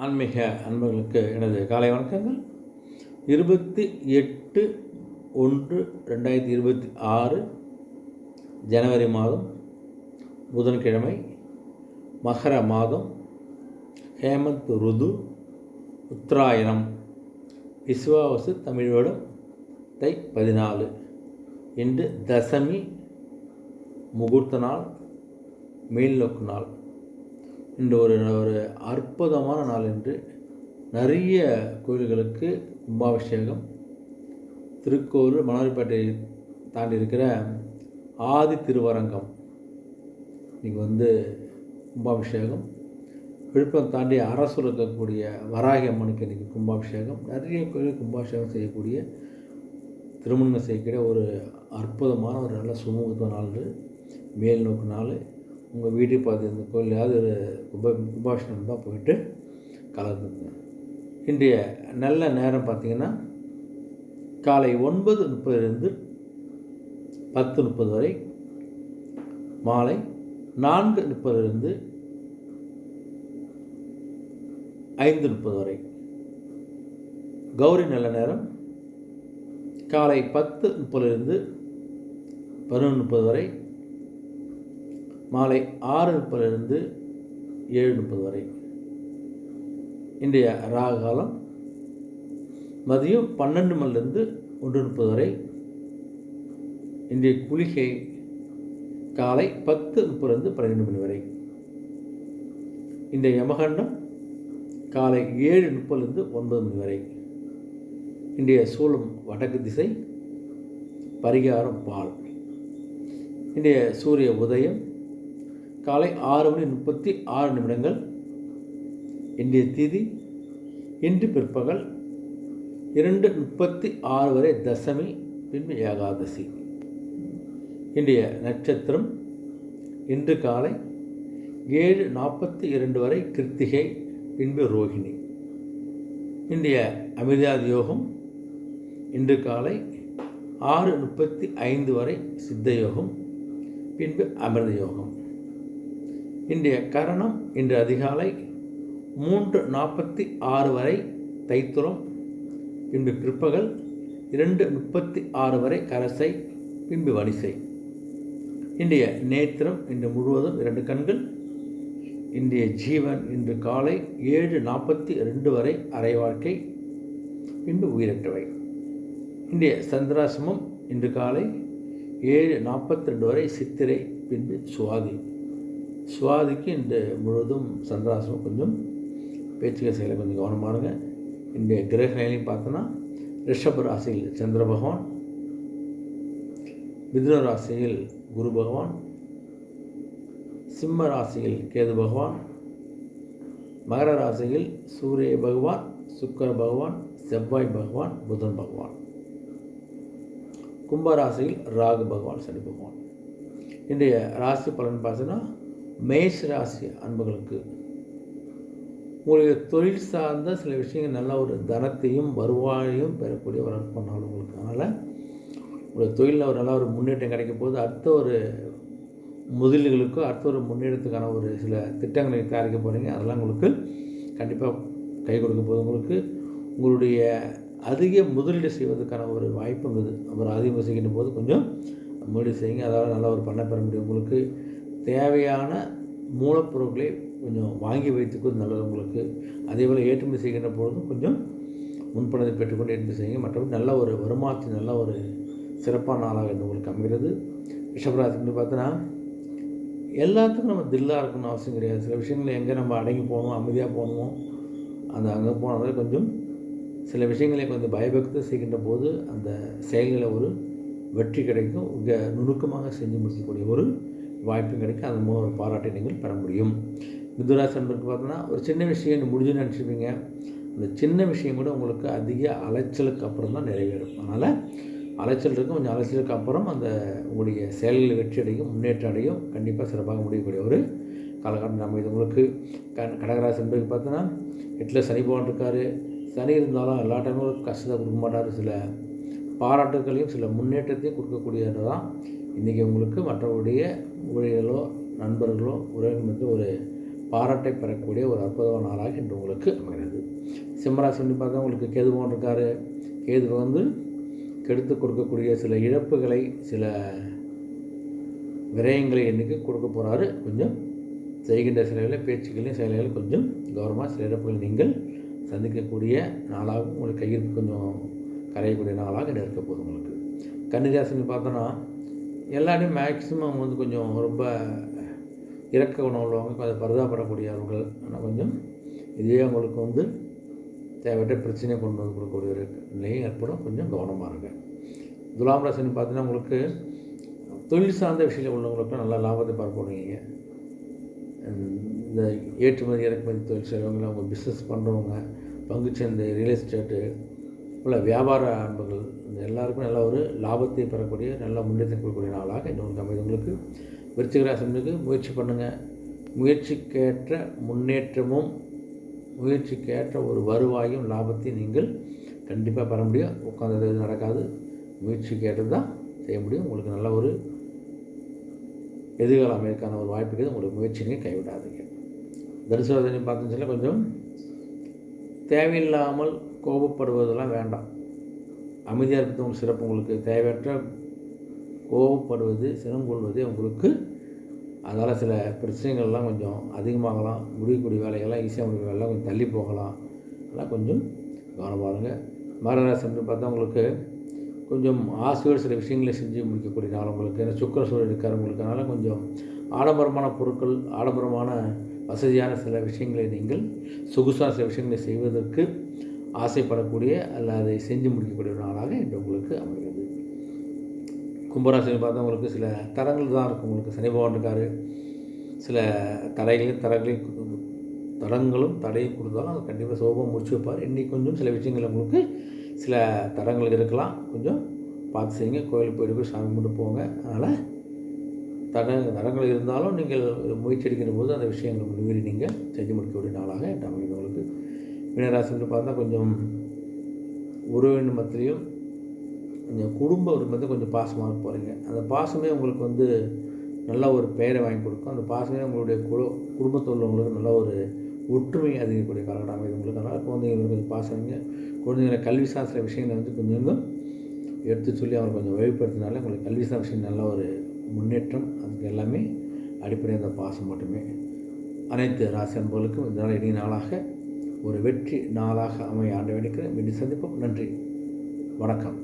ஆன்மீக அன்பர்களுக்கு எனது காலை வணக்கங்கள். 28/1/2026 ஜனவரி மாதம் புதன்கிழமை, மகர மாதம், ஹேமந்த் ருது, உத்தராயணம், விஸ்வாவசு தமிழ் வருடம் தை 14. இன்று தசமி, முகூர்த்த நாள், மேல்நோக்கு நாள். இன்று ஒரு அற்புதமான நாள். என்று நிறைய கோயில்களுக்கு கும்பாபிஷேகம். திருக்கோவில் மணாலிப்பேட்டை தாண்டி இருக்கிற ஆதி திருவரங்கம் இன்றைக்கி கும்பாபிஷேகம். விழுப்புரம் தாண்டி அரசு இருக்கக்கூடிய வராகி அம்மனுக்கு இன்றைக்கி கும்பாபிஷேகம். நிறைய கோயிலுக்கு கும்பாபிஷேகம் செய்யக்கூடிய, திருமணம் செய்யக்கூடிய ஒரு அற்புதமான ஒரு நல்ல சுமூகமான நாள். மேல்நோக்கு நாள். உங்கள் வீட்டுக்கு பார்த்து இந்த கோயிலையாவது ஒரு கும்பாபிஷேகம் தான் போயிட்டு கலந்துங்க. இன்றைய நல்ல நேரம் பார்த்திங்கன்னா காலை 9:30 10:30 வரை, மாலை 4:30 5:30 வரை. கௌரி நல்ல நேரம் காலை 10:30 11:30 வரை, மாலை 6:30 7:30 வரை. இன்றைய ராகு காலம் மதியம் 12 மணிலிருந்து 1:30 வரை. இன்றைய குளிகை காலை 10:30 12 மணி வரை. இன்றைய யமகண்டம் காலை 7:30 9 மணி வரை. இன்றைய சூலம் வடக்கு திசை, பரிகாரம் பால். இன்றைய சூரிய உதயம் காலை 6:36. இன்றைய திதி இன்று பிற்பகல் 2:36 வரை தசமி, பின்பு ஏகாதசி. இன்றைய நட்சத்திரம் இன்று காலை 7:42 வரை கிருத்திகை, பின்பு ரோஹிணி. இன்றைய அமிர்தாதி யோகம் இன்று காலை 6:35 வரை சித்த யோகம், பின்பு அமிர்த யோகம். இன்றைய கரணம் இன்று அதிகாலை 3:46 வரை தைத்துளம், பின்பு பிற்பகல் 2:36 வரை கரசை, பின்பு வனிசை. இன்றைய நேத்திரம் இன்று முழுவதும் 2 கண்கள். இன்றைய ஜீவன் இன்று காலை 7:42 வரை அரை வாழ்க்கை, பின்பு உயிரற்றவை. இன்றைய சந்திராசிரமம் இன்று காலை 7:42 வரை சித்திரை, பின்பு சுவாதி. சுவாதிக்கு இன்று முழுவதும் சந்திராசிரமம். கொஞ்சம் பேச்சுக்க செயலை கொஞ்சம் கவனமாக இருங்க. இன்றைய கிரக நிலையும் பார்த்தோன்னா ரிஷப ராசியில் சந்திர பகவான், மிதுன ராசியில் குரு பகவான், சிம்ம ராசியில் கேது பகவான், மகர ராசியில் சூரிய பகவான், சுக்கிர பகவான், செவ்வாய் பகவான், புதன் பகவான், கும்பராசியில் ராகு பகவான், சனி பகவான். இன்றைய ராசி பலன் பார்த்தோன்னா மேஷ ராசி அன்பர்களுக்கு உங்களுடைய தொழில் சார்ந்த சில விஷயங்கள் நல்ல ஒரு தனத்தையும் வருவாயையும் பெறக்கூடிய ஒரு அற்புதமான உங்களுக்கு. அதனால் உங்களுடைய தொழிலில் ஒரு நல்ல ஒரு முன்னேற்றம் கிடைக்கும் போது அடுத்த ஒரு முதலீடுகளுக்கோ அடுத்த ஒரு முன்னேற்றத்துக்கான ஒரு சில திட்டங்களை தயாரிக்க போகிறீங்க. அதெல்லாம் உங்களுக்கு கண்டிப்பாக கை கொடுக்க போது. உங்களுடைய அதிக முதலீடு செய்வதற்கான ஒரு வாய்ப்புங்குது. அப்புறம் அதிகம் செய்கின்ற போது கொஞ்சம் முதலீடு செய்யுங்க. அதாவது நல்ல ஒரு பண்ண பெற முடியும். உங்களுக்கு தேவையான மூலப்பொருட்களை கொஞ்சம் வாங்கி வைத்துக்கிறது நல்லது உங்களுக்கு. அதேபோல் ஏற்றுமதி செய்கின்ற பொழுதும் கொஞ்சம் முன்பணத்தை பெற்றுக்கொண்டு ஏற்றுமதி செய்யுங்க. மற்றபடி நல்ல ஒரு வருமானத்தின் நல்ல ஒரு சிறப்பான நாளாக என்று உங்களுக்கு அமைகிறது. ரிஷபராசின்னு பார்த்தோன்னா எல்லாத்துக்கும் நம்ம தில்லாக இருக்கணும்னு அவசியம் கிடையாது. சில விஷயங்களை எங்கே நம்ம அடங்கி போகணும், அமைதியாக போகணுமோ அங்கே போனதால் கொஞ்சம் சில விஷயங்களை கொஞ்சம் பயபக்தி செய்கின்ற போது அந்த செயல்களை ஒரு வெற்றி கிடைக்கும். இங்கே நுணுக்கமாக செஞ்சு முடிக்கக்கூடிய ஒரு வாய்ப்பும் கிடைக்கும். அதன் மூலம் ஒரு பாராட்டை நீங்கள் பெற முடியும். மிதுராசி என்பதுக்கு பார்த்தோன்னா ஒரு சின்ன விஷயம் முடிஞ்சுன்னு நினச்சிப்பீங்க. அந்த சின்ன விஷயம் கூட உங்களுக்கு அதிக அலைச்சலுக்கு அப்புறம் தான் நிறைவேறும். அதனால் அலைச்சல் இருக்கும். கொஞ்சம் அலைச்சலுக்கு அப்புறம் அந்த உங்களுடைய செயல்களில் வெற்றி அடையும், முன்னேற்றம் அடையும். கண்டிப்பாக சிறப்பாக முடியக்கூடிய ஒரு காலகட்டம் நம்ம இது உங்களுக்கு. கடகராசி என்பதுக்கு பார்த்தோன்னா 8ல் சனி பகவான் இருக்கார். சனி இருந்தாலும் எல்லா டைமும் கஷ்டத்தை கொடுக்க மாட்டார். சில பாராட்டுகளையும் சில முன்னேற்றத்தையும் கொடுக்கக்கூடியது தான் இன்றைக்கி உங்களுக்கு மற்றவருடைய ஊழியர்களோ நண்பர்களோ உறவினர் ஒரு பாராட்டை பெறக்கூடிய ஒரு அற்புதமான நாளாக இன்று உங்களுக்கு அமைகிறது. சிம்மராசி வந்து பார்த்தா உங்களுக்கு கேது பகவான் இருக்கார். கேது வந்து கெடுத்து கொடுக்கக்கூடிய சில இழப்புகளை, சில விரயங்களை என்றைக்கு கொடுக்க போகிறாரு. கொஞ்சம் செய்கின்ற செயல்களை, பேச்சுக்களையும் செயல்களை கொஞ்சம் கவனமாக, சில இழப்புகள் நீங்கள் சந்திக்கக்கூடிய நாளாகவும், உங்களுக்கு கையிருப்பு கொஞ்சம் கரையக்கூடிய நாளாக இன்று இருக்க போகுது. உங்களுக்கு கன்னிராசின்னு பார்த்தோன்னா எல்லாரையும் மேக்ஸிமம் வந்து கொஞ்சம் ரொம்ப இறக்க குணம் உள்ளவங்க, கொஞ்சம் பரிதாபப்படக்கூடியவர்கள். ஆனால் கொஞ்சம் இதே அவங்களுக்கு வந்து தேவையற்ற பிரச்சனையை கொண்டு வந்து கொடுக்கக்கூடிய ஒரு நிலையும் ஏற்படும். கொஞ்சம் கவனமாக இருங்க. துலாம் ராசின்னு பார்த்தீங்கன்னா உங்களுக்கு தொழில் சார்ந்த விஷயத்தில் உள்ளவங்களுக்கும் நல்ல லாபத்தை பார்க்கப்படுவீங்க. இந்த ஏற்றுமதி இறக்குமதி தொழில் செய்கிறவங்க, அவங்க பிஸ்னஸ் பண்ணுறவங்க, பங்குச்சந்தை, ரியல் எஸ்டேட்டு, உள்ள வியாபார அன்புகள், இந்த எல்லாருக்கும் நல்ல ஒரு லாபத்தை பெறக்கூடிய, நல்ல முன்னேற்றம் கொடுக்கக்கூடிய நாளாக இன்னொன்று அமைது. உங்களுக்கு விருச்சிக ராசிக்கு முயற்சி பண்ணுங்கள். முயற்சிக்கேற்ற முன்னேற்றமும், முயற்சிக்கேற்ற ஒரு வருவாயும் லாபத்தையும் நீங்கள் கண்டிப்பாக பெற முடியும். உட்காந்தது நடக்காது. முயற்சிக்கேற்றது தான் செய்ய முடியும். உங்களுக்கு நல்ல ஒரு எதிர்கால அமைதிக்கான ஒரு வாய்ப்புக்கு உங்களுக்கு முயற்சி நீங்கள் கைவிடாதீங்க. தனுசு பார்த்தீங்கன்னா கொஞ்சம் தேவையில்லாமல் கோபப்படுவதெல்லாம் வேண்டாம். அமைதியாக இருக்கிறது உங்களுக்கு சிறப்பு. உங்களுக்கு தேவையற்ற கோபப்படுவது, சினம் கொள்வது உங்களுக்கு அதால் சில பிரச்சனைகள்லாம் கொஞ்சம் அதிகமாகலாம். முடியக்கூடிய வேலைகள்லாம், ஈஸியாக முடிக்கிற வேலைலாம் கொஞ்சம் தள்ளி போகலாம். அதெல்லாம் கொஞ்சம் கவனமாக இருங்க. மகராசி பார்த்தா உங்களுக்கு கொஞ்சம் ஆசையோடு சில விஷயங்களை செஞ்சு முடிக்கக்கூடிய நாள் உங்களுக்கு. ஏன்னா சுக்கிர சூரியன் இருக்கார் உங்களுக்கு. அதனால் கொஞ்சம் ஆடம்பரமான பொருட்கள், ஆடம்பரமான வசதியான சில விஷயங்களை நீங்கள் சொகுசான சில விஷயங்களை செய்வதற்கு ஆசைப்படக்கூடிய அல்ல அதை செஞ்சு முடிக்கக்கூடிய நாளாக இன்று உங்களுக்கு அமைகிறது. கும்பராசியில் பார்த்தா உங்களுக்கு சில தரங்கள் தான் இருக்கும். உங்களுக்கு சனி பகவான் இருக்கார். சில தடங்களும் தடையும் கொடுத்தாலும் அது கண்டிப்பாக சோபம் முடிச்சு வைப்பார். இன்றைக்கி கொஞ்சம் சில விஷயங்கள் உங்களுக்கு சில தடங்கள் இருக்கலாம். கொஞ்சம் பார்த்து செய்யுங்க. கோயிலுக்கு போய் சாமி கும்பிட்டு போங்க. அதனால் தடங்கள் இருந்தாலும் நீங்கள் முயற்சி எடுக்கிற போது அந்த விஷயங்கள் மீறி நீங்கள் செஞ்சு முடிக்கக்கூடிய நாளாக அமைகிறது. உங்களுக்கு மீனராசின்னு பார்த்தா கொஞ்சம் உறவினர் மத்தியிலையும் கொஞ்சம் குடும்ப உரிமை கொஞ்சம் பாசமாக போகிறீங்க. அந்த பாசமே உங்களுக்கு வந்து நல்ல ஒரு பெயரை வாங்கி கொடுக்கும். அந்த பாசமே உங்களுடைய குடும்பத்தில் உள்ளவங்களுக்கு நல்ல ஒரு ஒற்றுமை அதிகக்கூடிய காலகட்டம் அமைது. உங்களுக்கு அதனால் குழந்தைங்களுக்கு கொஞ்சம் பாசங்க. குழந்தைங்களை கல்வி சாஸ்திர விஷயங்களை வந்து கொஞ்சம் எடுத்து சொல்லி அவங்களை கொஞ்சம் வழிபடுத்தினால உங்களுக்கு கல்வி சாஸ்திர விஷயம் நல்ல ஒரு முன்னேற்றம். அதுக்கு எல்லாமே அடிப்படை அந்த பாசம் மட்டுமே. அனைத்து ராசி அன்பர்களுக்கும் இதனால் இனிய நாளாக ஒரு வெற்றி நாளாக அமைய ஆண்டு வேண்டிக்கிறேன். மீண்டும் சந்திப்போம். நன்றி, வணக்கம்.